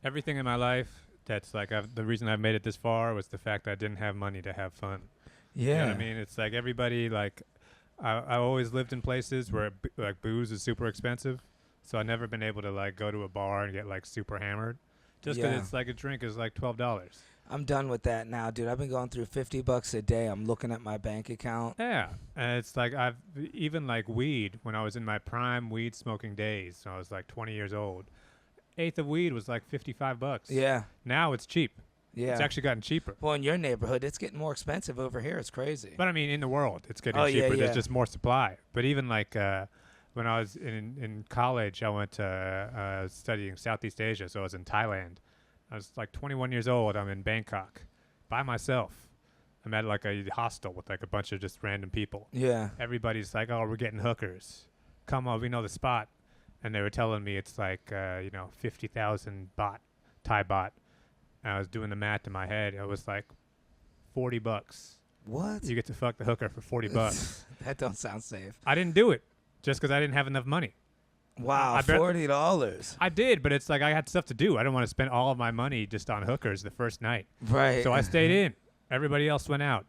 Everything in my life that's like the reason I've made it this far was the fact that I didn't have money to have fun. Yeah. You know what I mean? It's like everybody like I always lived in places where like booze is super expensive, so I never been able to like go to a bar and get like super hammered, just because it's like a drink is like $12. I'm done with that now, dude. I've been going through $50 a day. I'm looking at my bank account. Yeah, and it's like I've even like weed when I was in my prime weed smoking days. So I was like 20 years old. Eighth of weed was like $55. Yeah. Now it's cheap. Yeah. It's actually gotten cheaper. Well, in your neighborhood, it's getting more expensive over here. It's crazy. But I mean, in the world, it's getting Oh, cheaper. yeah, yeah. There's just more supply. But even like when I was in college, I went to studying Southeast Asia. So I was in Thailand. I was like 21 years old. I'm in Bangkok by myself. I'm at like a hostel with like a bunch of just random people. Yeah. Everybody's like, oh, we're getting hookers. Come on, we know the spot. And they were telling me it's like, 50,000 baht, Thai baht. And I was doing the math in my head. It was like $40. What? You get to fuck the hooker for $40. That don't sound safe. I didn't do it just because I didn't have enough money. Wow, $40. I did, but it's like I had stuff to do. I didn't want to spend all of my money just on hookers the first night. Right. So I stayed in. Everybody else went out.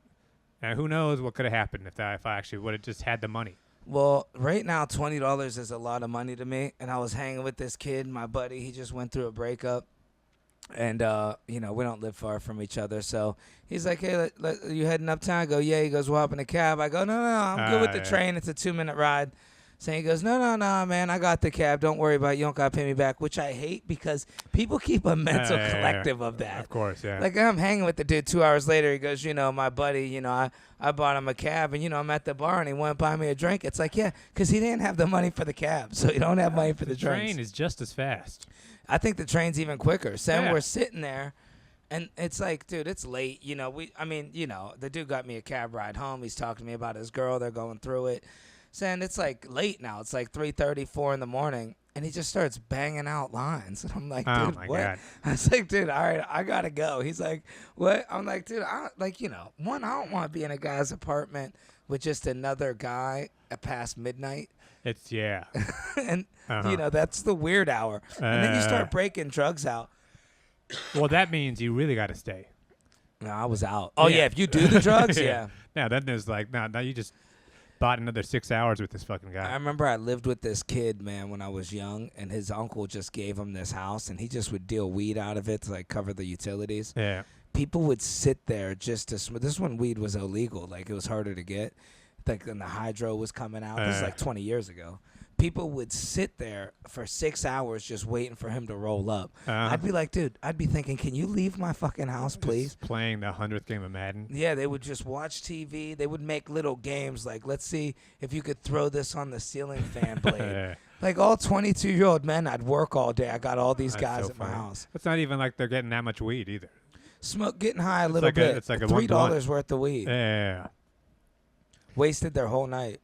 And who knows what could have happened if I actually would have just had the money. Well, right now, $20 is a lot of money to me. And I was hanging with this kid, my buddy. He just went through a breakup. And, we don't live far from each other. So he's like, hey, you heading uptown? I go, yeah. He goes, well, hop in a cab. I go, no, I'm good with the train. It's a 2-minute ride. So he goes, no, man, I got the cab. Don't worry about it. You don't got to pay me back, which I hate because people keep a mental collective of that. Of course, yeah. Like, I'm hanging with the dude 2 hours later. He goes, my buddy, I bought him a cab, and, I'm at the bar, and he went to buy me a drink. It's like, yeah, because he didn't have the money for the cab, so you don't have money for the drinks. The train is just as fast. I think the train's even quicker. So we're sitting there, and it's like, dude, it's late. The dude got me a cab ride home. He's talking to me about his girl. They're going through it. Saying it's like late now. It's like 3:30, 4 in the morning, and he just starts banging out lines. And I'm like, dude, oh my what? God. I was like, dude, all right, I gotta go. He's like, what? I'm like, dude, I don't want to be in a guy's apartment with just another guy at past midnight. It's And that's the weird hour. And then you start breaking drugs out. Well, that means you really got to stay. No, I was out. Oh yeah, if you do the drugs, yeah. Yeah, then there's like, now you just bought another 6 hours with this fucking guy. I remember I lived with this kid, man, when I was young, and his uncle just gave him this house, and he just would deal weed out of it to like cover the utilities. Yeah. People would sit there just to smoke. This is when weed was illegal, like it was harder to get. Like when the hydro was coming out. This is like 20 years ago. People would sit there for 6 hours just waiting for him to roll up. I'd be like, dude, I'd be thinking, can you leave my fucking house, please? Just playing the 100th game of Madden. Yeah, they would just watch TV. They would make little games like, let's see if you could throw this on the ceiling fan blade. Like all 22-year-old men, I'd work all day. I got all these guys at my house. It's not even like they're getting that much weed either. Getting high a little bit. It's like a $3 worth of weed. Yeah. Wasted their whole night.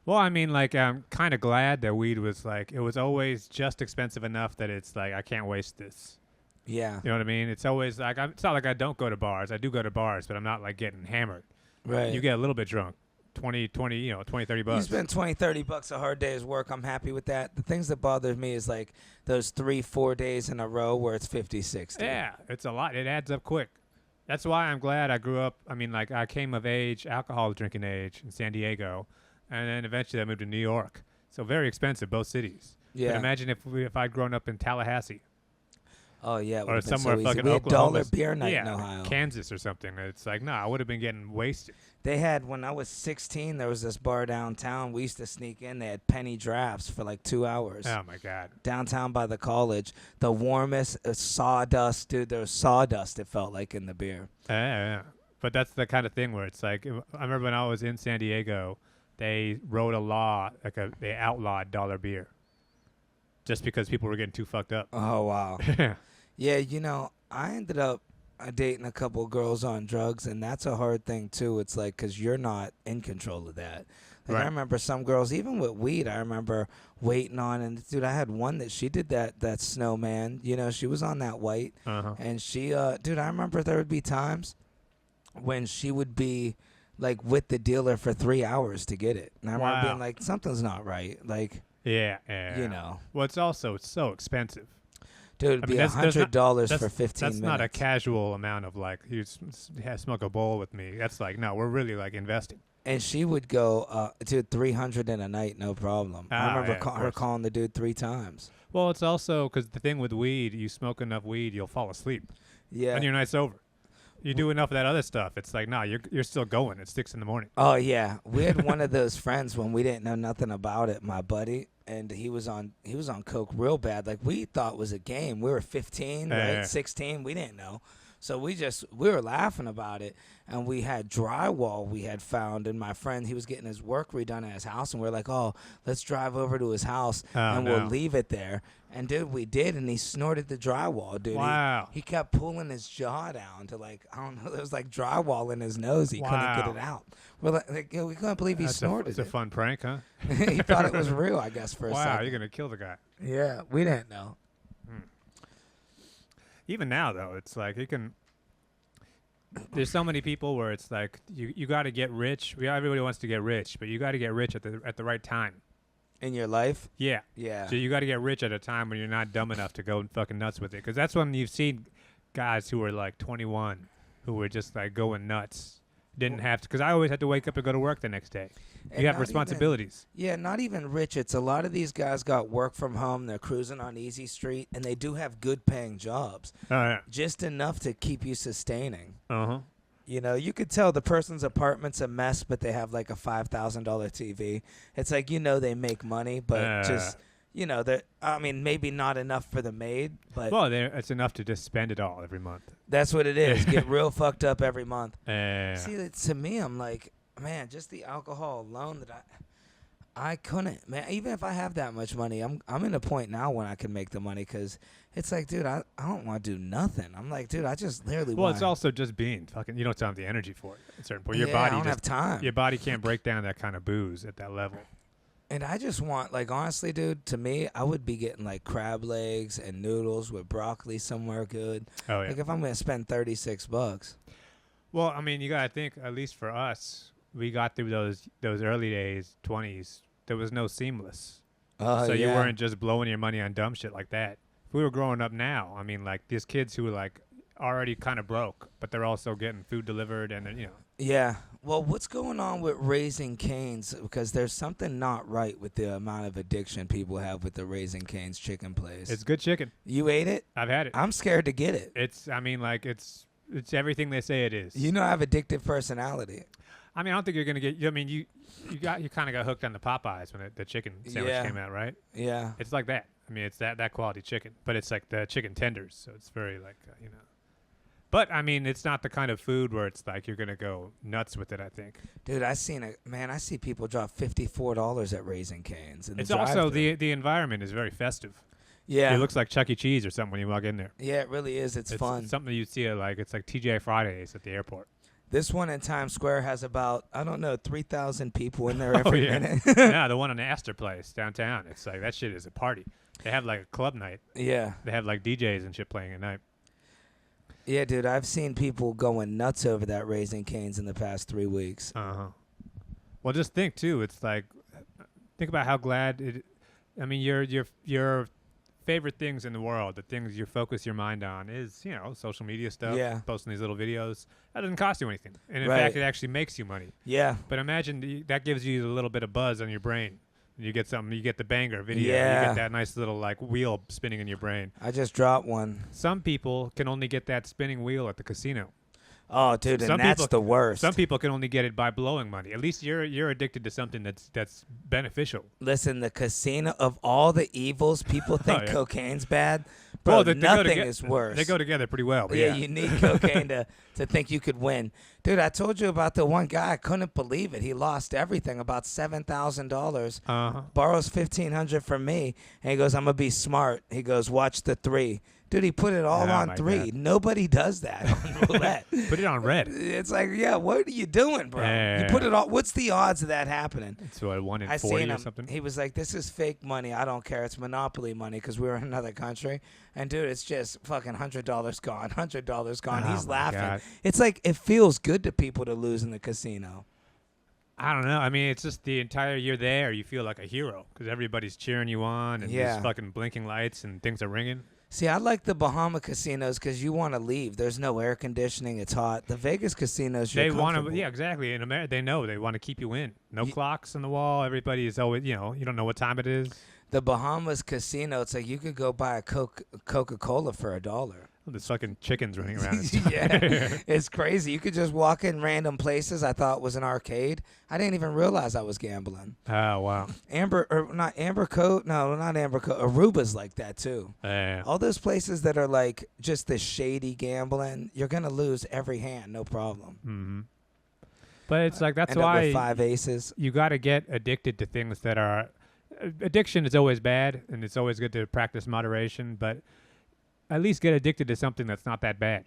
Well, I mean, like, I'm kind of glad that weed was like, it was always just expensive enough that it's like, I can't waste this. Yeah. You know what I mean? It's always like, it's not like I don't go to bars. I do go to bars, but I'm not like getting hammered. Right. You get a little bit drunk. 20, 30 bucks. You spend $20-$30 a hard day's work. I'm happy with that. The things that bother me is like those 3-4 days in a row where it's 50-60. Yeah, it's a lot. It adds up quick. That's why I'm glad I grew up. I mean, like, I came of age, alcohol drinking age in San Diego. And then eventually I moved to New York. So very expensive, both cities. Yeah. But imagine if I'd grown up in Tallahassee. Oh, yeah. Or somewhere fucking we had Oklahoma. dollar beer night in Ohio. Kansas or something. It's like, I would have been getting wasted. They had, when I was 16, there was this bar downtown. We used to sneak in. They had penny drafts for like 2 hours. Oh, my God. Downtown by the college. The warmest sawdust. Dude, there was sawdust, it felt like, in the beer. Yeah. But that's the kind of thing where it's like, I remember when I was in San Diego, they wrote a law, they outlawed dollar beer. Just because people were getting too fucked up. Oh, wow. Yeah, I ended up dating a couple girls on drugs, and that's a hard thing, too. It's like, because you're not in control of that. Like, right. I remember some girls, even with weed, I remember waiting on, and, dude, I had one that she did that snowman. She was on that white. Uh-huh. And she, dude, I remember there would be times when she would be like with the dealer for 3 hours to get it. And I remember being like, something's not right. Like, yeah. you know. Well, it's also so expensive. Dude, it'd I be mean, there's not $100 that's for 15 that's minutes. not a casual amount of like smoke a bowl with me. That's like no, we're really like investing. And she would go, dude, 300 in a night, no problem. I remember Yeah, of her course. calling the dude 3 times. Well, it's also because the thing with weed, you smoke enough weed, you'll fall asleep, Yeah. and your night's over. You do enough of that other stuff, it's like, nah, you're still going. It's 6 a.m. Oh yeah, we had one of those friends when we didn't know nothing about it. My buddy, and he was on coke real bad. Like we thought it was a game. We were 15, right? Yeah. 16. We didn't know, so we were laughing about it. And we had drywall we had found, and my friend, he was getting his work redone at his house, and we're like, oh, let's drive over to his house and we'll leave it there. And dude, we did, and he snorted the drywall, dude. Wow. He kept pulling his jaw down to like, I don't know, there was like drywall in his nose. He couldn't get it out. We're like we couldn't believe he snorted It's a fun prank, huh? He thought it was real, I guess, for a Wow, second. you're gonna kill the guy. Yeah, we didn't know. Even now, though, it's like you can. There's so many people where it's like you got to get rich. Everybody wants to get rich, but you got to get rich at the right time. In your life? Yeah. Yeah. So you got to get rich at a time when you're not dumb enough to go fucking nuts with it, because that's when you've seen guys who were like 21 who were just like going nuts. Didn't have to, because I always had to wake up and go to work the next day. And You have not responsibilities. Not even rich. It's a lot of these guys got work from home. They're cruising on Easy Street, and they do have good paying jobs. Yeah. Just enough to keep you sustaining. Uh-huh. You know, you could tell the person's apartment's a mess, but they have like a $5,000 TV. It's like, they make money, but just, maybe not enough for the maid, but Well, it's enough to just spend it all every month. that's what it is. Get real fucked up every month. Yeah. See, to me, I'm like, man, just the alcohol alone that I couldn't, man. Even if I have that much money, I'm in a point now when I can make the money, because it's like, dude, I don't want to do nothing. I'm like, dude, I just literally Well, want. it's also just being fucking. You don't have the energy for it at a certain point. Your I body don't have just time. your body can't break down that kind of booze at that level. And I just want, like, honestly, dude, to me, I would be getting like crab legs and noodles with broccoli somewhere good. Oh yeah. Like if I'm gonna spend $36. Well, I mean, you gotta think. At least for us, we got through those early days, 20s. There was no seamless, so you weren't just blowing your money on dumb shit like that. If we were growing up now, I mean, like these kids who are like already kind of broke, but they're also getting food delivered, and then, Yeah. Well, what's going on with Raising Cane's? Because there's something not right with the amount of addiction people have with the Raising Cane's chicken place. it's good chicken. You ate it? I've had it. I'm scared to get it. It's everything they say it is. You know I have addictive personality. I mean, I don't think you're gonna get. I mean, you kind of got hooked on the Popeyes when the chicken sandwich came out, right? Yeah. It's like that. I mean, it's that quality chicken, but it's like the chicken tenders, so it's very like But I mean, it's not the kind of food where it's like you're gonna go nuts with it. I think. Dude, I see people drop $54 at Raising Cane's. It's also the environment is very festive. Yeah. It looks like Chuck E. Cheese or something when you walk in there. Yeah, it really is. It's fun. It's something you see it's like TGI Fridays at the airport. This one in Times Square has about, 3,000 people in there every minute. Yeah, the one in the Astor Place downtown. It's like that shit is a party. They have like a club night. Yeah. They have like DJs and shit playing at night. Yeah, dude, I've seen people going nuts over that Raising Cane's in the past 3 weeks. Uh-huh. Well, just think too. It's like, think about how glad it. I mean, your favorite things in the world, the things you focus your mind on, is social media stuff. Yeah. Posting these little videos. That doesn't cost you anything, and in Right. fact, it actually makes you money. Yeah. But imagine that gives you a little bit of buzz on your brain. You get something. You get the banger video. Yeah. You get that nice little like wheel spinning in your brain. I just dropped one. Some people can only get that spinning wheel at the casino. Oh, dude, and that's the worst. Some people can only get it by blowing money. At least you're addicted to something that's beneficial. Listen, the casino, of all the evils, people think yeah. cocaine's bad. Bro, they nothing is worse. They go together pretty well. But yeah, you need cocaine to think you could win. Dude, I told you about the one guy. I couldn't believe it. He lost everything, about $7,000. Uh-huh. Borrows $1,500 from me, and he goes, I'm going to be smart. He goes, watch the 3. Dude, he put it all Oh, on my 3. God. Nobody does that on roulette. Put it on red. It's like, yeah, what are you doing, bro? Yeah. You put it all. What's the odds of that happening? It's what, 1 in I 40 seen or him. something. He was like, this is fake money. I don't care. It's Monopoly money because we were in another country. And, dude, it's just fucking $100 gone, $100 gone. Oh, He's my laughing. God. It's like it feels good to people to lose in the casino. I don't know. I mean, it's just the entire year there, you feel like a hero because everybody's cheering you on and Yeah. there's fucking blinking lights and things are ringing. See, I like the Bahama casinos because you want to leave. There's no air conditioning. It's hot. The Vegas casinos, you're They want comfortable. to, yeah, exactly. In America, they know they want to keep you in. No Ye- clocks on the wall. Everybody is always, you don't know what time it is. The Bahamas casino, it's like you could go buy a Coca-Cola for $1. There's fucking chickens running around. Yeah, it's crazy. You could just walk in random places. I thought was an arcade. I didn't even realize I was gambling. Oh wow. Not Amber Coat. No, not Amber Coat. Aruba's like that too. Yeah. All those places that are like just the shady gambling, you're gonna lose every hand, no problem. Mm-hmm. But it's like that's End up with why 5 aces. you got to get addicted to things that are. Addiction is always bad, and it's always good to practice moderation. But at least get addicted to something that's not that bad.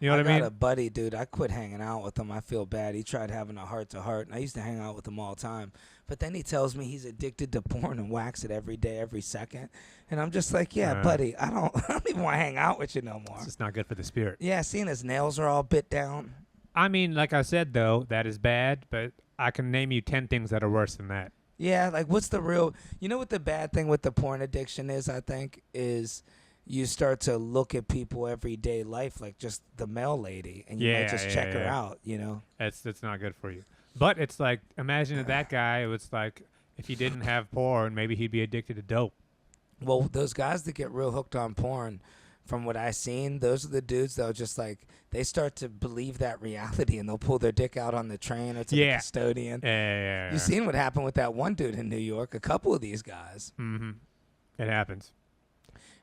You know what I mean? got a buddy, dude. I quit hanging out with him. I feel bad. He tried having a heart-to-heart, and I used to hang out with him all the time. But then he tells me he's addicted to porn and wax it every day, every second. And I'm just like, yeah, buddy, I don't even want to hang out with you no more. It's just not good for the spirit. Yeah, seeing his nails are all bit down. I mean, like I said, though, that is bad, but I can name you 10 things that are worse than that. Yeah, like what's the real... You know what the bad thing with the porn addiction is, I think, is... You start to look at people everyday life like just the mail lady, and you might just check her out, you know? That's not good for you. But it's like, imagine if that guy, it was like, if he didn't have porn, maybe he'd be addicted to dope. Well, those guys that get real hooked on porn, from what I've seen, those are the dudes that are just like, they start to believe that reality, and they'll pull their dick out on the train or to the custodian. Yeah. You seen what happened with that one dude in New York, a couple of these guys. Mm-hmm. It happens.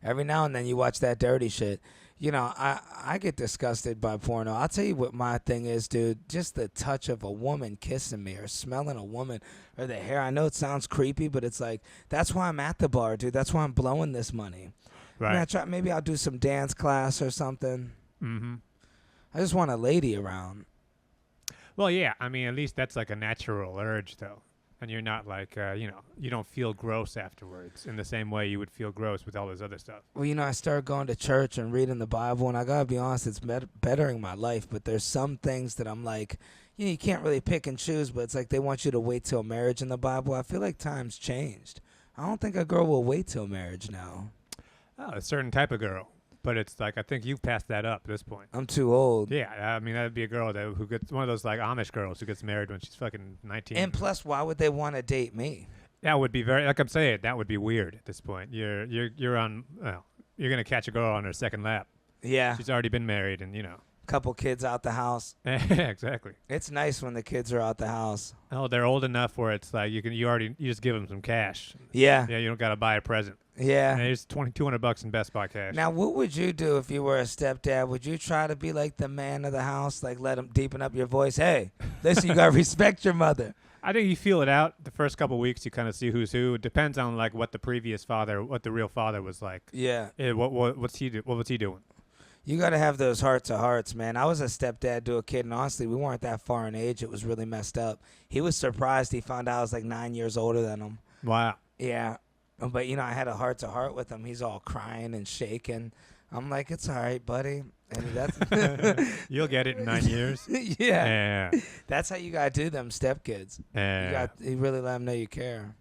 Every now and then you watch that dirty shit. You know, I get disgusted by porno. I'll tell you what my thing is, dude. Just the touch of a woman kissing me or smelling a woman or the hair. I know it sounds creepy, but it's like, that's why I'm at the bar, dude. That's why I'm blowing this money. Right. Maybe I'll do some dance class or something. Mm-hmm. I just want a lady around. Well, yeah. I mean, at least that's like a natural urge, though. And you're not like, you don't feel gross afterwards in the same way you would feel gross with all this other stuff. Well, I started going to church and reading the Bible, and I got to be honest, it's bettering my life. But there's some things that I'm like, you can't really pick and choose, but it's like they want you to wait till marriage in the Bible. I feel like times changed. I don't think a girl will wait till marriage now. Oh, a certain type of girl. But it's like, I think you've passed that up at this point. I'm too old. Yeah, I mean, that'd be a girl who gets, one of those like Amish girls who gets married when she's fucking 19. And plus, why would they want to date me? That would be very, like I'm saying, that would be weird at this point. You're on, well, you're going to catch a girl on her second lap. Yeah. She's already been married and, Couple kids out the house. Exactly. It's nice when the kids are out the house. Oh, they're old enough where it's like you just give them some cash. Yeah. Yeah, you don't got to buy a present. Yeah. And there's $200 in Best Buy cash. Now, what would you do if you were a stepdad? Would you try to be like the man of the house, like let him deepen up your voice? Hey, listen, you got to respect your mother. I think you feel it out the first couple weeks. You kind of see who's who. It depends on like what the real father was like. Yeah. What was he doing? You got to have those heart-to-hearts, man. I was a stepdad to a kid, and honestly, we weren't that far in age. It was really messed up. He was surprised he found out I was like 9 years older than him. Wow. Yeah. But, I had a heart-to-heart with him. He's all crying and shaking. I'm like, it's all right, buddy. And that's You'll get it in 9 years. Yeah. That's how you got to do them stepkids. Yeah. You really let them know you care.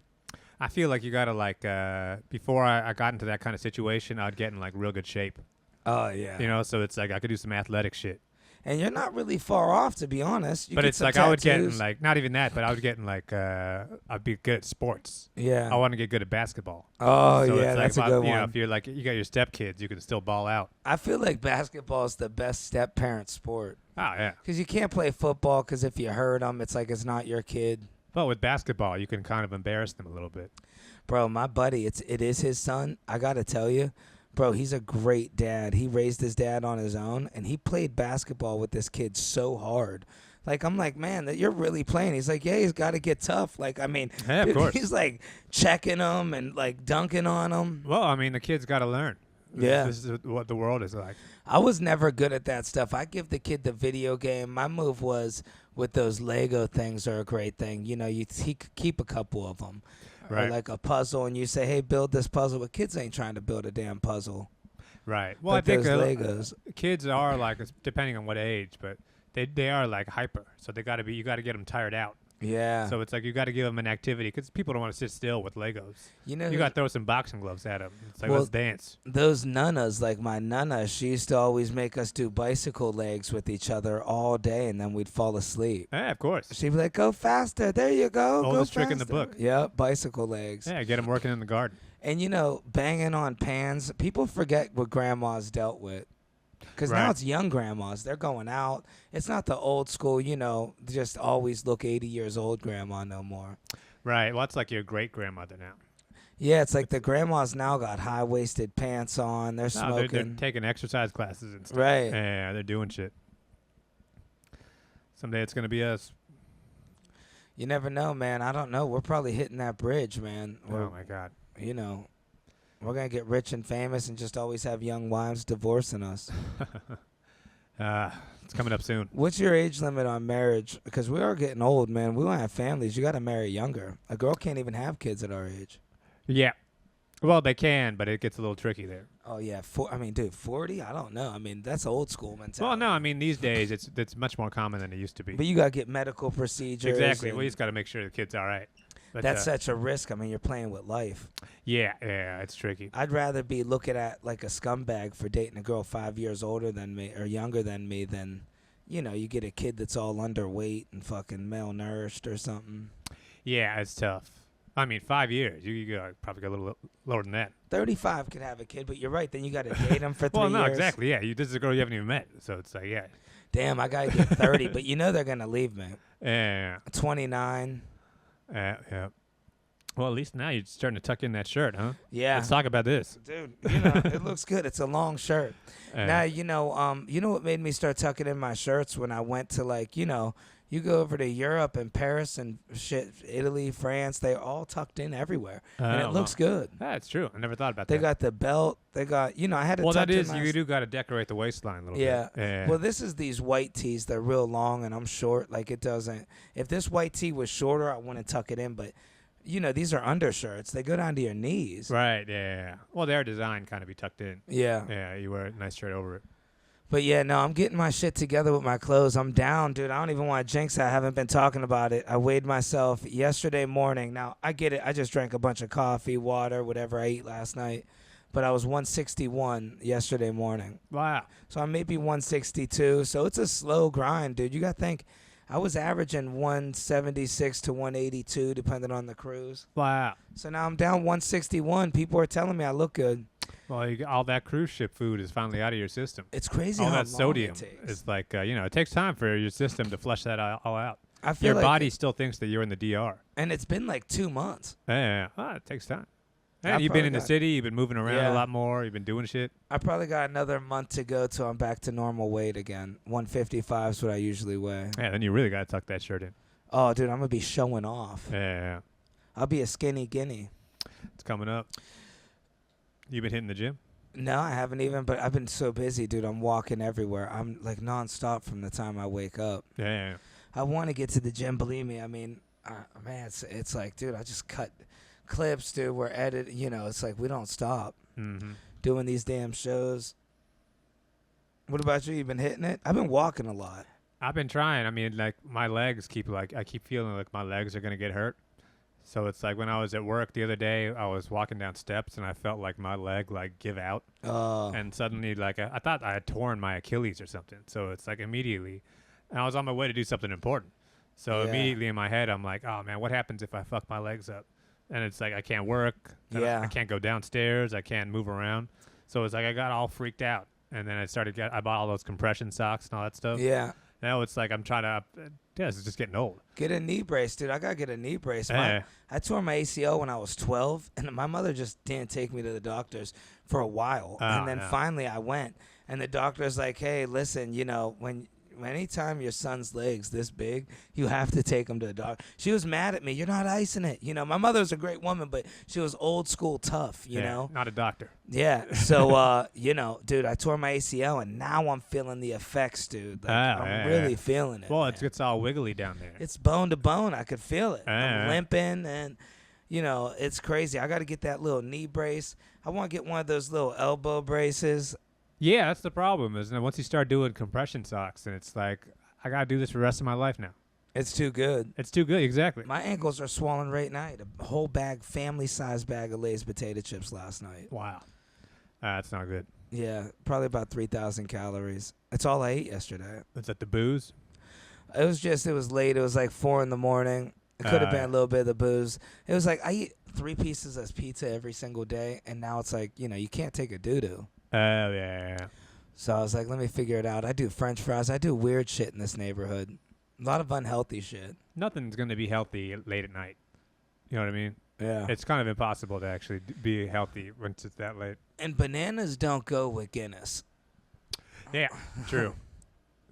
I feel like you got to before I got into that kind of situation, I'd get in like real good shape. Oh, yeah. So it's like I could do some athletic shit. And you're not really far off, to be honest. But it's like tattoos. I would get in like, not even that, but I would get in like, I'd be good at sports. Yeah. I want to get good at basketball. Oh, so yeah, that's a good one. If you're like, you got your stepkids, you can still ball out. I feel like basketball is the best step-parent sport. Oh, yeah. Because you can't play football because if you hurt them, it's like it's not your kid. But with basketball, you can kind of embarrass them a little bit. Bro, my buddy, it is his son. I got to tell you. Bro, he's a great dad. He raised his dad on his own, and he played basketball with this kid so hard. Like, I'm like, man, that you're really playing. He's like, yeah, he's got to get tough. Like, I mean, yeah, of course. He's like checking him and like dunking on him. Well, I mean, the kid's got to learn. Yeah. This is what the world is like. I was never good at that stuff. I give the kid the video game. My move was with those Lego things are a great thing. You keep a couple of them. Right. Or like a puzzle, and you say, hey, build this puzzle. But kids ain't trying to build a damn puzzle. Right. Well, but I think Legos. Kids are like, depending on what age, but they are like hyper. So you got to get them tired out. Yeah. So it's like you got to give them an activity because people don't want to sit still with Legos. You know, You got to throw some boxing gloves at them. It's like, Well, let's dance. those nunnas, like my nunna, she used to always make us do bicycle legs with each other all day, and then we'd fall asleep. Yeah, of course. She'd be like, "Go faster! There you go. Oldest go trick in the faster." book. Yep, bicycle legs. Yeah, get them working in the garden. And you know, banging on pans. People forget what grandmas dealt with. Because now Right. it's young grandmas. They're going out. It's not the old school, you know, just always look 80 years old grandma no more. Right. Well, that's like your great grandmother now. Yeah, it's like the grandmas now got high-waisted pants on. They're No, smoking. they're taking exercise classes and stuff. Right. Yeah, they're doing shit. Someday it's going to be us. You never know, man. I don't know. We're probably hitting that bridge, man. Oh, my God. You know, we're going to get rich and famous and just always have young wives divorcing us. It's coming up soon. What's your age limit on marriage? Because we are getting old, man. We want to have families. You got to marry younger. A girl can't even have kids at our age. Yeah. Well, they can, but it gets a little tricky there. Oh, yeah. I mean, dude, 40? I don't know. I mean, that's old school mentality. Well, no, I mean, these days it's much more common than it used to be. But you got to get medical procedures. Exactly. and We just got to make sure the kid's all right. But, that's such a risk. I mean, you're playing with life. yeah, it's tricky. I'd rather be looking at like a scumbag for dating a girl 5 years older than me or younger than me than, you know, you get a kid that's all underweight and fucking malnourished or something. Yeah, it's tough. I mean, 5 years. You probably go a little lower than that. 35 could have a kid, but you're right. Then you got to date him for 3 Well, years. no, exactly. Yeah, this is a girl you haven't even met. So it's like, yeah. Damn, I got to get 30. But you know they're going to leave me. Yeah. 29. Yeah. Well, at least now you're starting to tuck in that shirt, huh? Yeah. Let's talk about this. Dude, you know, it looks good. It's a long shirt. Now, you know what made me start tucking in my shirts when I went to, like, you know, you go over to Europe and Paris and shit, Italy, France, they're all tucked in everywhere. And it looks good. That's true. I never thought about They that. got the belt. They got, you know, I had to Well, tuck that is, in my you do got to decorate the waistline a little Yeah. bit. Yeah. Well, this is these white tees. They're real long, and I'm short. Like, it doesn't. If this white tee was shorter, I wouldn't tuck it in. But, you know, these are undershirts. They go down to your knees. Right, yeah. Well, they're designed kind of be tucked in. Yeah. Yeah, you wear a nice shirt over it. But, yeah, no, I'm getting my shit together with my clothes. I'm down, dude. I don't even want to jinx it. I haven't been talking about it. I weighed myself yesterday morning. Now, I get it. I just drank a bunch of coffee, water, whatever I ate last night. But I was 161 yesterday morning. Wow. So I'm maybe 162. So it's a slow grind, dude. You got to think. I was averaging 176 to 182, depending on the cruise. Wow. So now I'm down 161. People are telling me I look good. Well, all that cruise ship food is finally out of your system. It's crazy All how that long sodium it takes. is like, it takes time for your system to flush that all out. I feel Your like, body still thinks that you're in the DR. and it's been like 2 months. Yeah. It takes time. And I've you've been probably in the got- city. You've been moving around Yeah. a lot more. You've been doing shit. I probably got another month to go till I'm back to normal weight again. 155 is what I usually weigh. Yeah, then you really got to tuck that shirt in. Oh, dude, I'm going to be showing off. Yeah. I'll be a skinny guinea. It's coming up. You been hitting the gym? No, I haven't even, but I've been so busy, dude. I'm walking everywhere. I'm like nonstop from the time I wake up. Yeah. I want to get to the gym. Believe me. I mean, man, it's like, dude, I just cut clips, dude. We're editing. You know, it's like we don't stop Mm-hmm. doing these damn shows. What about you? You been hitting it? I've been walking a lot. I've been trying. I mean, like my legs I keep feeling like my legs are gonna get hurt. So it's like when I was at work the other day, I was walking down steps and I felt like my leg like give out, and suddenly like I thought I had torn my Achilles or something. So it's like immediately, and I was on my way to do something important. So Yeah. immediately in my head, I'm like, oh man, what happens if I fuck my legs up? And it's like I can't work. Yeah. I can't go downstairs. I can't move around. So it's like I got all freaked out, and then I bought all those compression socks and all that stuff. Yeah. Now it's like I'm trying to. It's just getting old. Get a knee brace, dude. I gotta get a knee brace. Yeah. I tore my ACL when I was 12, and my mother just didn't take me to the doctors for a while. Oh, And then yeah. finally I went, and the doctor's like, hey, listen, you know, anytime your son's leg's this big, you have to take him to the doctor. She was mad at me. You're not icing it. You know, my mother was a great woman, but she was old school tough, you know? Not a doctor. Yeah. So, you know, dude, I tore my ACL, and now I'm feeling the effects, dude. Like, I'm really feeling it. Well, man. it's all wiggly down there. It's bone to bone. I could feel it. I'm Yeah. limping, and you know it's crazy. I got to get that little knee brace. I want to get one of those little elbow braces. Yeah, that's the problem. Is that once you start doing compression socks, and it's like I gotta do this for the rest of my life now. It's too good. It's too good. Exactly. My ankles are swollen right now. I ate a whole bag, family-sized bag of Lay's potato chips last night. Wow. That's not good. Yeah, probably about 3,000 calories. That's all I ate yesterday. Is that the booze? It was late. It was like 4 in the morning. It could have been a little bit of the booze. It was like I eat 3 pieces of pizza every single day, and now it's like, you can't take a doo-doo. Yeah. So I was like, let me figure it out. I do French fries. I do weird shit in this neighborhood. A lot of unhealthy shit. Nothing's going to be healthy late at night. You know what I mean? Yeah. It's kind of impossible to actually be healthy once it's that late. And bananas don't go with Guinness. Yeah, true.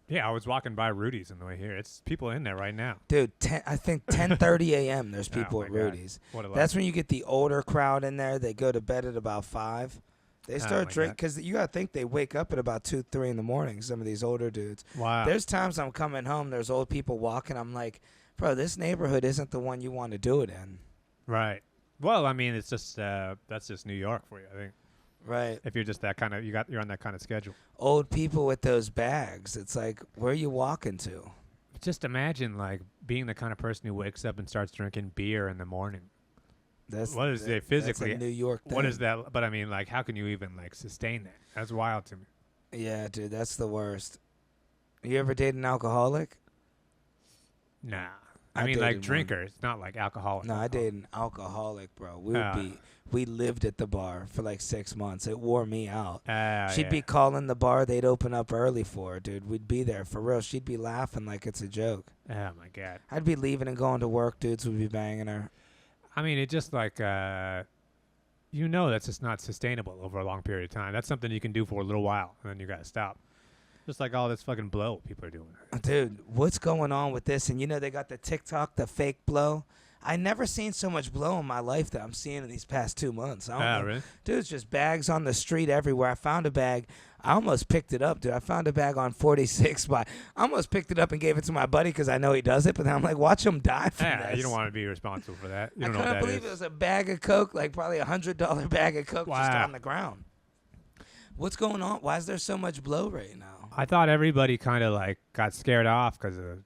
Yeah, I was walking by Rudy's on the way here. It's people in there right now. Dude, I think 10:30 a.m. there's people Oh at my God. Rudy's. What a life. That's when you get the older crowd in there. They go to bed at about 5. They start my drinking God. because you got to think they wake up at about 2, 3 in the morning, some of these older dudes. Wow. There's times I'm coming home, there's old people walking. I'm like, bro, this neighborhood isn't the one you want to do it in. Right. Well, I mean, it's just that's just New York for you, I think. Right. If you're just that kind of you're on that kind of schedule. Old people with those bags. It's like, where are you walking to? Just imagine like being the kind of person who wakes up and starts drinking beer in the morning. What is it physically? That's a New York thing. What is that? But I mean, like, how can you even like sustain that? That's wild to me. Yeah, dude, that's the worst. You ever dated an alcoholic? Nah. I I mean, dated like one. drinkers, not like alcoholic. No, I dated an alcoholic, bro. Ah. We lived at the bar for like 6 months. It wore me out. She'd Yeah. be calling the bar they'd open up early for, dude. We'd be there for real. She'd be laughing like it's a joke. Oh my God. I'd be leaving and going to work. Dudes would be banging her. I mean, it just like that's just not sustainable over a long period of time. That's something you can do for a little while, and then you gotta stop. Just like all this fucking blow people are doing. Dude, what's going on with this? And they got the TikTok, the fake blow. I never seen so much blow in my life that I'm seeing in these past 2 months. I don't know. Really? Dude, it's just bags on the street everywhere. I found a bag. I almost picked it up, dude. I found a bag on 46. I almost picked it up and gave it to my buddy because I know he does it. But then I'm like, watch him die from this. You don't want to be responsible for that. You I don't know what couldn't that believe is. it was a bag of Coke, like probably $100 bag of Coke just Wow. on the ground. What's going on? Why is there so much blow right now? I thought everybody kind of like got scared off because of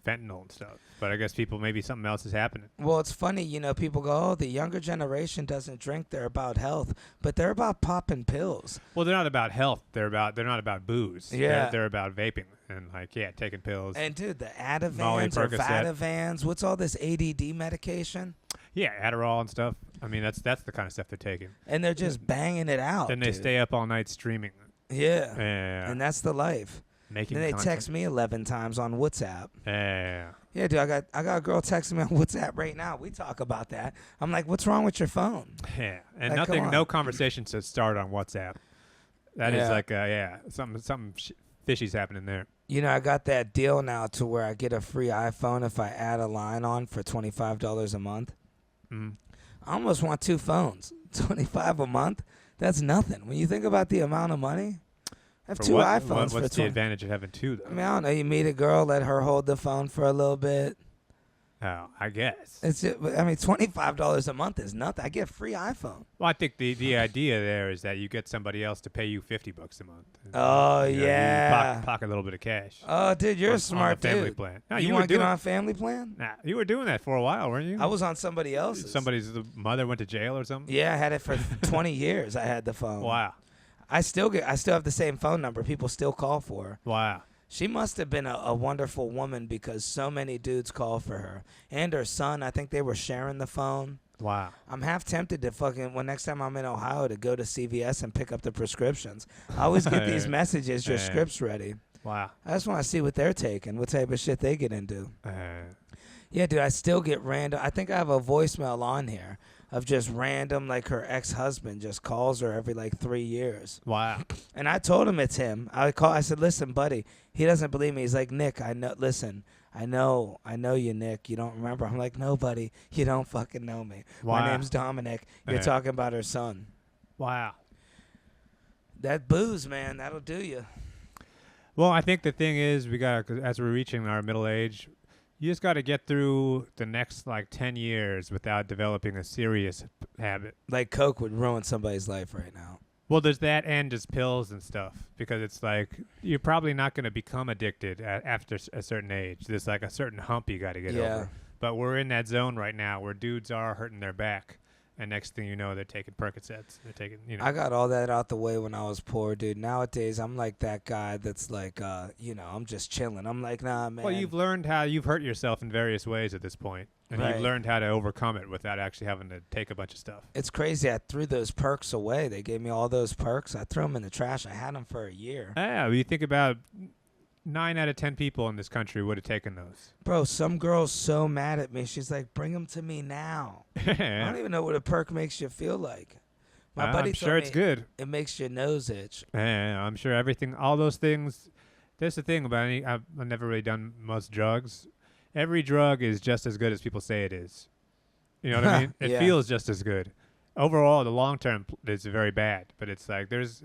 fentanyl and stuff. But I guess maybe something else is happening. Well, it's funny, people go, oh, the younger generation doesn't drink. They're about health. But they're about popping pills. Well, they're not about health. They're not about booze. Yeah. They're about vaping and taking pills. And, dude, the Molly Advans or Percocet. Vadavans, what's all this ADD medication? Yeah, Adderall and stuff. I mean, that's the kind of stuff they're taking. And they're just banging it out. Then they dude. stay up all night streaming. Yeah. Yeah. And that's the life. Making Then they content. text me 11 times on WhatsApp. Yeah. Yeah, dude, I got a girl texting me on WhatsApp right now. We talk about that. I'm like, what's wrong with your phone? Yeah. And Like, come on. no conversation should start on WhatsApp. That is Yeah. something fishy's happening there. I got that deal now to where I get a free iPhone if I add a line on for $25 a month. Mm. I almost want 2 phones. $25 a month? That's nothing. When you think about the amount of money, I have For 2 what? iPhones for What's the 20. advantage of having two, though? I mean, I don't know. You meet a girl, let her hold the phone for a little bit. Oh, I guess. $25 a month is nothing. I get a free iPhone. Well, I think the idea there is that you get somebody else to pay you $50 a month. Oh, You yeah. pocket a little bit of cash. Oh, dude, you're on- a smart on the family dude. plan. No, you you want were to get doing. on a family plan? Nah, you were doing that for a while, weren't you? I was on somebody else's. Somebody's mother went to jail or something. Yeah, I had it for 20 years. I had the phone. Wow. I still have the same phone number. People still call for her. Wow. She must have been a wonderful woman because so many dudes call for her. And her son, I think they were sharing the phone. Wow. I'm half tempted to next time I'm in Ohio to go to CVS and pick up the prescriptions. I always get these messages, your Yeah. script's ready. Wow. I just want to see what they're taking, what type of shit they get into. Uh, Yeah, dude, I still get random. I think I have a voicemail on here of just random, like her ex-husband just calls her every like 3 years. wow. And I told him it's him. I said, listen, buddy. He doesn't believe me. He's like, Nick, I know you, Nick. You don't remember. I'm like, no, buddy. You don't fucking know me. Wow. My name's Dominic. You're Yeah. talking about her son. Wow. That booze, man, that'll do you. Well, I think the thing is, as we're reaching our middle age, you just got to get through the next 10 years without developing a serious habit. Like Coke would ruin somebody's life right now. Well, there's that and just pills and stuff because it's like you're probably not going to become addicted after a certain age. There's like a certain hump you got to get Yeah. over. But we're in that zone right now where dudes are hurting their back, and next thing you know, they're taking Percocets. They're taking, I got all that out the way when I was poor, dude. Nowadays, I'm like that guy that's like, I'm just chilling. I'm like, nah, man. Well, you've learned how you've hurt yourself in various ways at this point, and Right. you've learned how to overcome it without actually having to take a bunch of stuff. It's crazy. I threw those perks away. They gave me all those perks. I threw them in the trash. I had them for a year. Yeah, you think about 9 out of 10 people in this country would have taken those. Bro, some girl's so mad at me. She's like, bring them to me now. I don't even know what a perk makes you feel like. My buddy I'm sure it's good. It makes your nose itch. Yeah, I'm sure all those things. That's the thing about I've never really done most drugs. Every drug is just as good as people say it is. You know what I mean? It Yeah. feels just as good. Overall, the long term is very bad, but it's like there's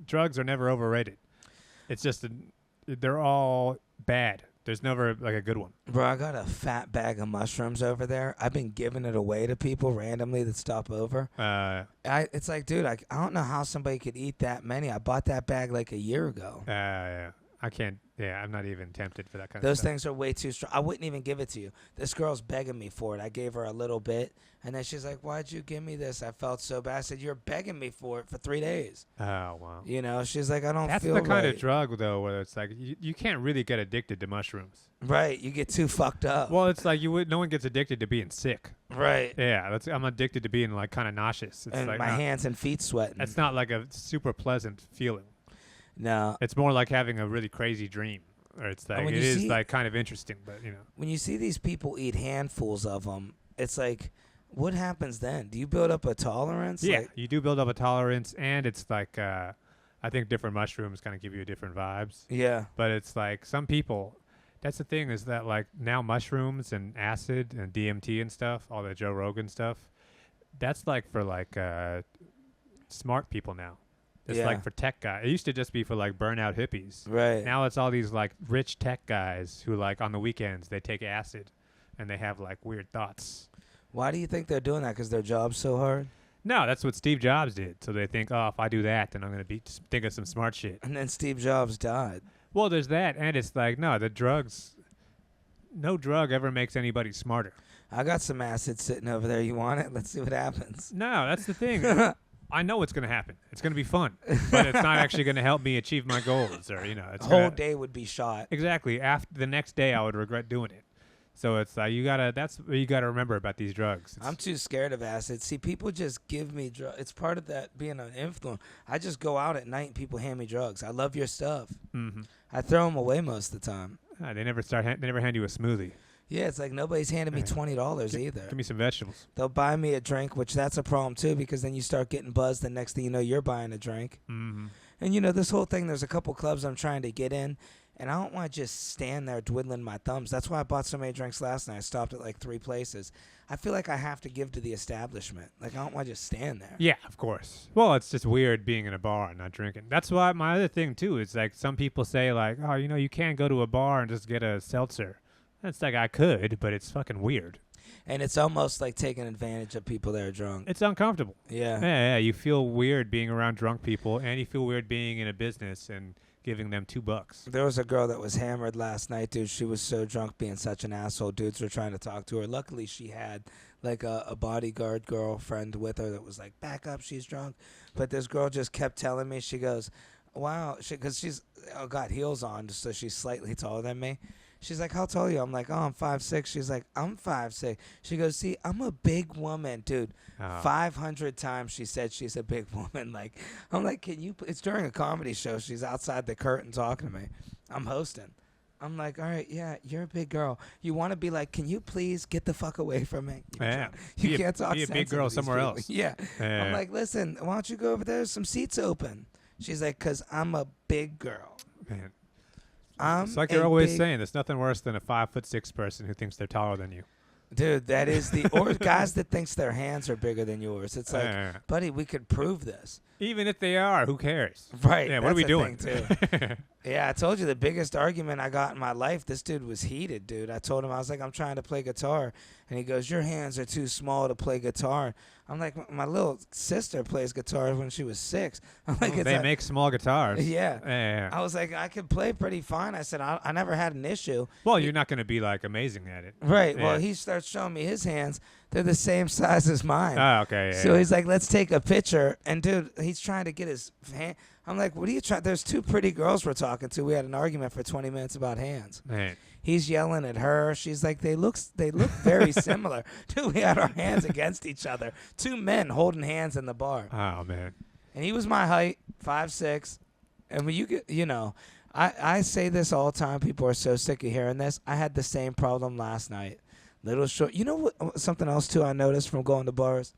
drugs are never overrated. It's just they're all bad. There's never like a good one. Bro, I got a fat bag of mushrooms over there. I've been giving it away to people randomly that stop over. It's like, dude, I don't know how somebody could eat that many. I bought that bag like a year ago. Yeah. I can't. Yeah, I'm not even tempted for that kind Those of stuff. things are way too strong. I wouldn't even give it to you. This girl's begging me for it. I gave her a little bit, and then she's like, "Why'd you give me this? I felt so bad." I said, "You're begging me for it for 3 days." Oh, wow. You know, she's like, "I don't That's feel the kind right." of drug, though, where it's like you can't really get addicted to mushrooms. Right, you get too fucked up. Well, it's like no one gets addicted to being sick. Right. Yeah, I'm addicted to being like kind of nauseous. It's And like my hands and feet sweating. It's not like a super pleasant feeling. No. It's more like having a really crazy dream. Or it's like it is like kind of interesting, but you know. When you see these people eat handfuls of them, it's like, what happens then? Do you build up a tolerance? Yeah, Like, you do build up a tolerance, and it's like I think different mushrooms kind of give you different vibes. yeah. But it's like some people. That's the thing is that like now mushrooms and acid and DMT and stuff, all the Joe Rogan stuff, that's like for like smart people now. It's Yeah. like for tech guys. It used to just be for like burnout hippies. Right. Now it's all these like rich tech guys who like on the weekends they take acid and they have like weird thoughts. Why do you think they're doing that? Because their job's so hard? No, that's what Steve Jobs did. So they think, oh, if I do that, then I'm going to think of some smart shit. And then Steve Jobs died. Well, there's that. And it's like, no, no drug ever makes anybody smarter. I got some acid sitting over there. You want it? Let's see what happens. No, that's the thing. I know it's going to happen. It's going to be fun, but it's not actually going to help me achieve my goals, or it's The whole day would be shot. Exactly. After the next day, I would regret doing it. So it's like that's what you gotta remember about these drugs. I'm too scared of acid. See, people just give me drugs. It's part of that being an influencer. I just go out at night and people hand me drugs. I love your stuff. Mm-hmm. I throw them away most of the time. They never hand you a smoothie. Yeah, it's like nobody's handing me $20 either. Give me some vegetables. They'll buy me a drink, which that's a problem too, because then you start getting buzzed. The next thing you know, you're buying a drink. Mm-hmm. And this whole thing, there's a couple clubs I'm trying to get in, and I don't want to just stand there twiddling my thumbs. That's why I bought so many drinks last night. I stopped at like 3 places. I feel like I have to give to the establishment. Like, I don't want to just stand there. Yeah, of course. Well, it's just weird being in a bar and not drinking. That's why my other thing too is like some people say like, oh, you can't go to a bar and just get a seltzer. It's like I could, but it's fucking weird. And it's almost like taking advantage of people that are drunk. It's uncomfortable. Yeah. Yeah. You feel weird being around drunk people, and you feel weird being in a business and giving them $2. There was a girl that was hammered last night, dude. She was so drunk being such an asshole. Dudes were trying to talk to her. Luckily, she had like a bodyguard girlfriend with her that was like, back up, she's drunk. But this girl just kept telling me, she goes, wow, because she's got heels on, so she's slightly taller than me. She's like, how tall are you? I'm like, oh, I'm 5'6". She's like, I'm 5'6". She goes, see, I'm a big woman, dude. 500 times she said she's a big woman. Like, I'm like, can you? It's during a comedy show. She's outside the curtain talking to me. I'm hosting. I'm like, all right, yeah, you're a big girl. You want to be like, can you please get the fuck away from me? You can't talk. Be a big girl somewhere else. Yeah. I'm like, listen, why don't you go over there? There's some seats open. She's like, because I'm a big girl. Man. It's like you're always saying, there's nothing worse than a 5'6" person who thinks they're taller than you. Dude, that is or guys that thinks their hands are bigger than yours. It's like, buddy, we could prove this. Even if they are, who cares? Right. Yeah, what are we doing? Too. Yeah, I told you the biggest argument I got in my life, this dude was heated, dude. I told him, I was like, I'm trying to play guitar. And he goes, your hands are too small to play guitar. I'm like, my little sister plays guitar when she was 6. I'm like, They make small guitars. Yeah. Yeah. I was like, I could play pretty fine. I said, I never had an issue. Well, you're not going to be like amazing at it. Right. Yeah. Well, he starts showing me his hands. They're the same size as mine. Oh, okay. Yeah, So he's like, let's take a picture. And dude, he's trying to get his hand. I'm like, what are you trying? There's 2 pretty girls we're talking to. We had an argument for 20 minutes about hands. Man. He's yelling at her. She's like, they look very similar. Dude, we had our hands against each other. 2 men holding hands in the bar. Oh, man. And he was my height, 5'6". And when you get, I say this all the time. People are so sick of hearing this. I had the same problem last night. Little short. You know what? Something else too I noticed from going to bars.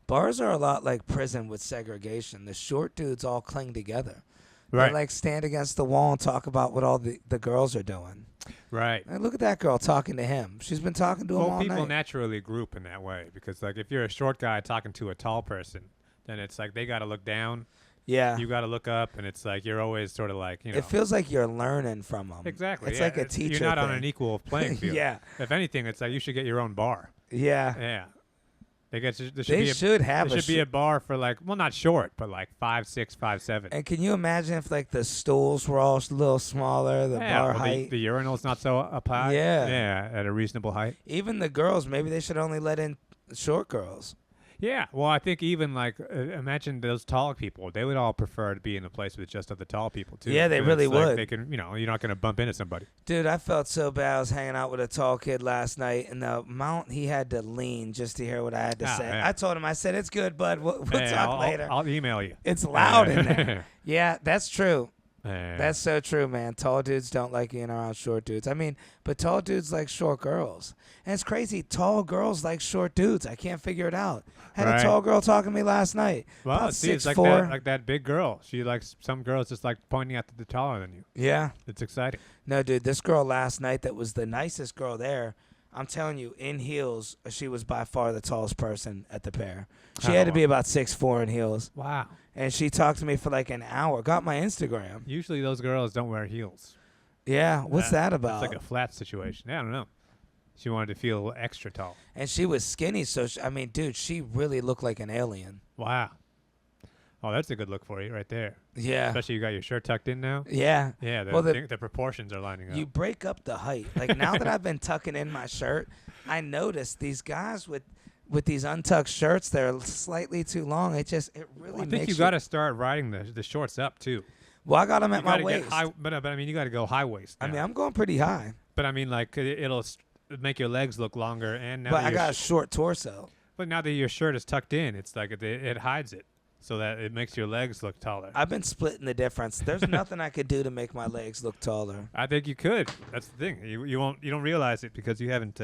Bars are a lot like prison with segregation. The short dudes all cling together. Right. They like stand against the wall and talk about what all the girls are doing. Right. And look at that girl talking to him. She's been talking to him all night. Well, people naturally group in that way because, like, if you're a short guy talking to a tall person, then it's like they got to look down. Yeah. You got to look up, and it's like you're always sort of like, It feels like you're learning from them. Exactly. It's like a teacher. You're not on thing. an equal playing field. Yeah. If anything, it's like you should get your own bar. Yeah. Yeah. There should be a bar for like, well, not short, but like 5'6", 5'7". And can you imagine if like the stools were all a little smaller, the bar height? The urinal's not so up high. Yeah. Yeah, at a reasonable height. Even the girls, maybe they should only let in short girls. Yeah, well, I think even like imagine those tall people. They would all prefer to be in a place with just other tall people too. Yeah, they And really it's like would. They can, you're not going to bump into somebody. Dude, I felt so bad. I was hanging out with a tall kid last night, and the amount he had to lean just to hear what I had to say. Yeah. I told him, I said, it's good, bud. We'll talk later. I'll email you. It's loud in there. Yeah, that's true. Yeah. That's so true, man. Tall dudes don't like being around short dudes. I mean, but tall dudes like short girls. And it's crazy. Tall girls like short dudes. I can't figure it out. Had a tall girl talking to me last night. Well, about see, it's 6'4". like that big girl. She likes some girls just like pointing out that they're taller than you. Yeah. It's exciting. No, dude, this girl last night that was the nicest girl there, I'm telling you, in heels, she was by far the tallest person at the pair. She had to be about 6'4" in heels. Wow. And she talked to me for like an hour. Got my Instagram. Usually those girls don't wear heels. Yeah, what's that about? It's like a flat situation. Yeah, I don't know. She wanted to feel extra tall. And she was skinny, so dude, she really looked like an alien. Wow. Oh, that's a good look for you right there. Yeah. Especially you got your shirt tucked in now. Yeah. Yeah, the proportions are lining up. You break up the height. Like now that I've been tucking in my shirt, I noticed these guys with these untucked shirts, they're slightly too long. It really I makes think you got to start riding the shorts up too. Well, I got them at my Get waist. high, but I mean, you got to go high waist. Now. I mean, I'm going pretty high. But I mean, like it'll make your legs look longer, and now But that I got a short torso. But now that your shirt is tucked in, it's like it hides it, so that it makes your legs look taller. I've been splitting the difference. There's nothing I could do to make my legs look taller. I think you could. That's the thing. You don't realize it because you haven't.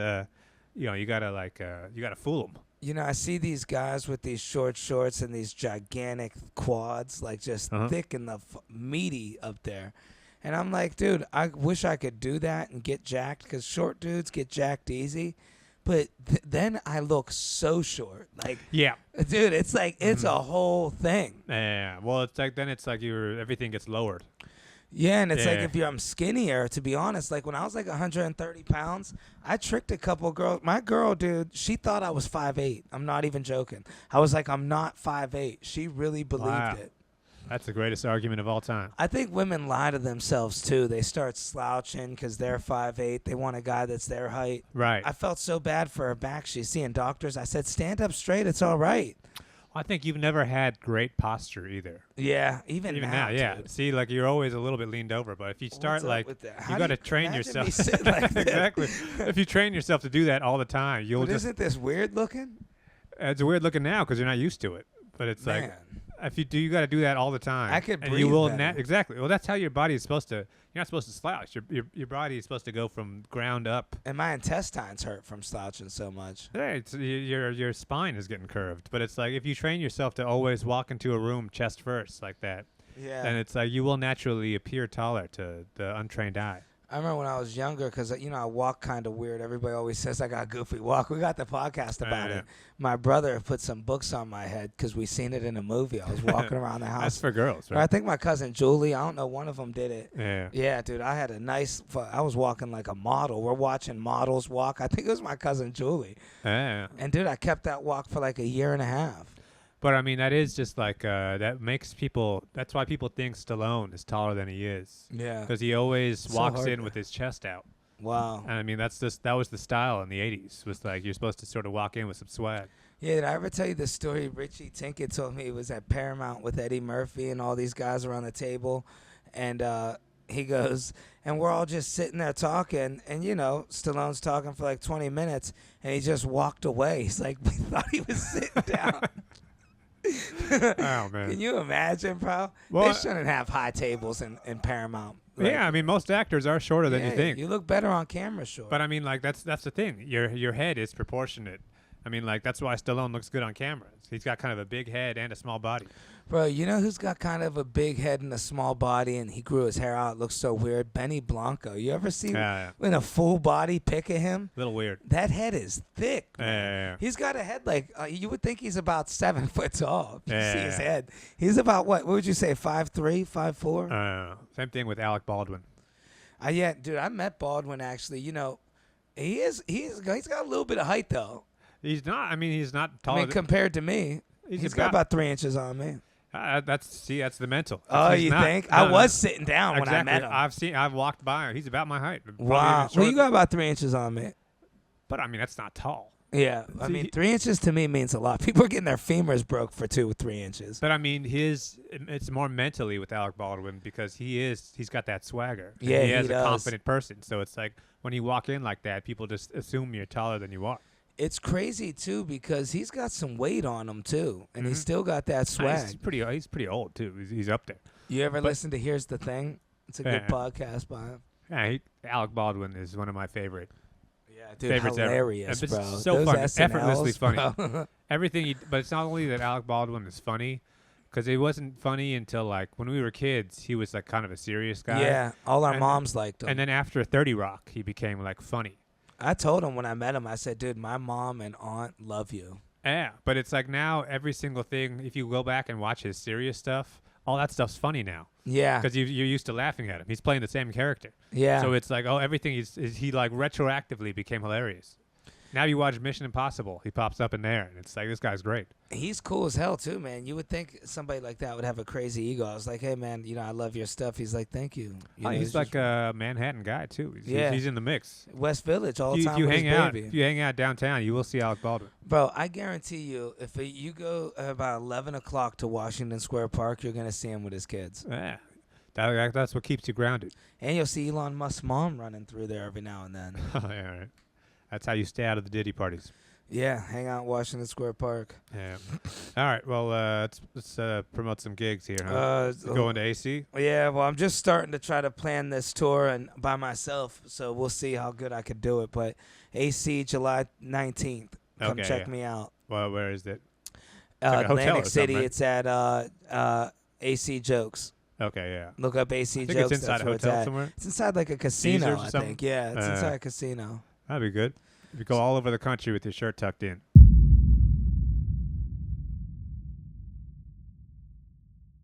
You gotta fool them. I see these guys with these short shorts and these gigantic quads, like just thick and meaty up there. And I'm like, dude, I wish I could do that and get jacked because short dudes get jacked easy. But then I look so short. Like, yeah, dude, it's like it's a whole thing. Yeah. Well, it's like everything gets lowered. Yeah, and it's like if I'm skinnier, to be honest, like when I was like 130 pounds, I tricked a couple girls. My girl, dude, she thought I was 5'8". I'm not even joking. I was like, I'm not 5'8". She really believed it. That's the greatest argument of all time. I think women lie to themselves, too. They start slouching because they're 5'8". They want a guy that's their height. Right. I felt so bad for her back. She's seeing doctors. I said, stand up straight. It's all right. I think you've never had great posture either. Yeah, even now, yeah. dude. See, like you're always a little bit leaned over, but if you start like you got to train yourself. Me sit like that? Exactly. If you train yourself to do that all the time, isn't this weird looking? It's weird looking now because you're not used to it. But it's like if you got to do that all the time. I could breathe. And you will better. exactly. Well, that's how your body is supposed to. You're not supposed to slouch. Your body is supposed to go from ground up. And my intestines hurt from slouching so much. Yeah, your spine is getting curved. But it's like if you train yourself to always walk into a room chest first like that, then it's like you will naturally appear taller to the untrained eye. I remember when I was younger, because, I walk kind of weird. Everybody always says I got a goofy walk. We got the podcast about it. My brother put some books on my head because we seen it in a movie. I was walking around the house. That's for girls, Or right? I think my cousin Julie, I don't know, one of them did it. Yeah. Yeah, dude, I had I was walking like a model. We're watching models walk. I think it was my cousin Julie. Yeah. And, dude, I kept that walk for like a year and a half. But I mean, that is just like that makes people. That's why people think Stallone is taller than he is. Yeah. Because he always So walks hard in to- with his chest out. Wow. And I mean, that was the style in the '80s. Was like you're supposed to sort of walk in with some swag. Yeah, did I ever tell you the story? Richie Tinkett told me he was at Paramount with Eddie Murphy and all these guys around the table. And he goes, and we're all just sitting there talking. And, Stallone's talking for like 20 minutes. And he just walked away. He's like, we thought he was sitting down. Oh, man. Can you imagine, bro? Well, they shouldn't have high tables in Paramount. Like, yeah, I mean, most actors are shorter than you think. You look better on camera, sure. But I mean, like that's the thing. Your head is proportionate. I mean, like that's why Stallone looks good on camera. He's got kind of a big head and a small body. Bro, you know who's got kind of a big head and a small body, and he grew his hair out? It looks so weird. Benny Blanco. You ever see in a full body pic of him? Little weird. That head is thick. Man. Yeah. He's got a head like you would think he's about 7 foot tall. If you see his Yeah. head. He's about what would you say? 5'3", 5'4"? Same thing with Alec Baldwin. Yeah, dude. I met Baldwin actually. He's got a little bit of height though. He's not. I mean, he's not tall. Compared to me, he's got about 3 inches on me. That's the mental. Oh, He's you not. think? No, I no. was sitting down when I Exactly. met him. I've walked by him. He's about my height. Probably Wow. even shorter. Well, you got about 3 inches on me. But I mean, that's not tall. Yeah, I See, mean, 3 inches to me means a lot. People are getting their femurs broke for 2 or 3 inches. But I mean, it's more mentally with Alec Baldwin because he's got that swagger. And Yeah, he has he a does. confident person. So it's like when you walk in like that, people just assume you're taller than you are. It's crazy too because he's got some weight on him too, and he's still got that swag. He's pretty old too. He's up there. You ever listen to Here's the Thing? It's a good podcast by him. Yeah, Alec Baldwin is one of my favorite. Yeah, dude, favorites ever. hilarious, It's bro. so Those fun, SNLs, effortlessly funny. bro. Everything, but it's not only that Alec Baldwin is funny, because he wasn't funny until like when we were kids. He was like kind of a serious guy. Yeah, all our And- moms liked him. And then after 30 Rock, he became like funny. I told him when I met him, I said, dude, my mom and aunt love you. Yeah, but it's like now every single thing. If you go back and watch his serious stuff, all that stuff's funny now Yeah, because you're used to laughing at him. He's playing the same character. yeah. So it's like, everything he like retroactively became hilarious. Now you watch Mission Impossible, he pops up in there, and it's like, this guy's great. He's cool as hell too, man. You would think somebody like that would have a crazy ego. I was like, hey, man, I love your stuff. He's like, thank you. He's like a Manhattan guy too. Yeah. He's in the mix. West Village all the If time you with hang his out, baby. if you hang out downtown, you will see Alec Baldwin. Bro, I guarantee you, if you go about 11 o'clock to Washington Square Park, you're going to see him with his kids. Yeah, that's what keeps you grounded. And you'll see Elon Musk's mom running through there every now and then. Oh, yeah, right. That's how you stay out of the Diddy parties. Yeah, hang out in Washington Square Park. Yeah. All right. Well, let's promote some gigs here. Huh? Going to AC. Yeah, well, I'm just starting to try to plan this tour and by myself, so we'll see how good I could do it. But AC, July 19th. Come Okay, check yeah. me out. Well, where is it? like a hotel Atlantic or City. something, right? It's at AC Jokes. Okay, yeah. Look up AC I think Jokes. it's inside that's a where hotel it's at. somewhere. It's inside like a casino, Caesars or I something? think. Yeah, it's inside a casino. That'd be good. You go all over the country with your shirt tucked in.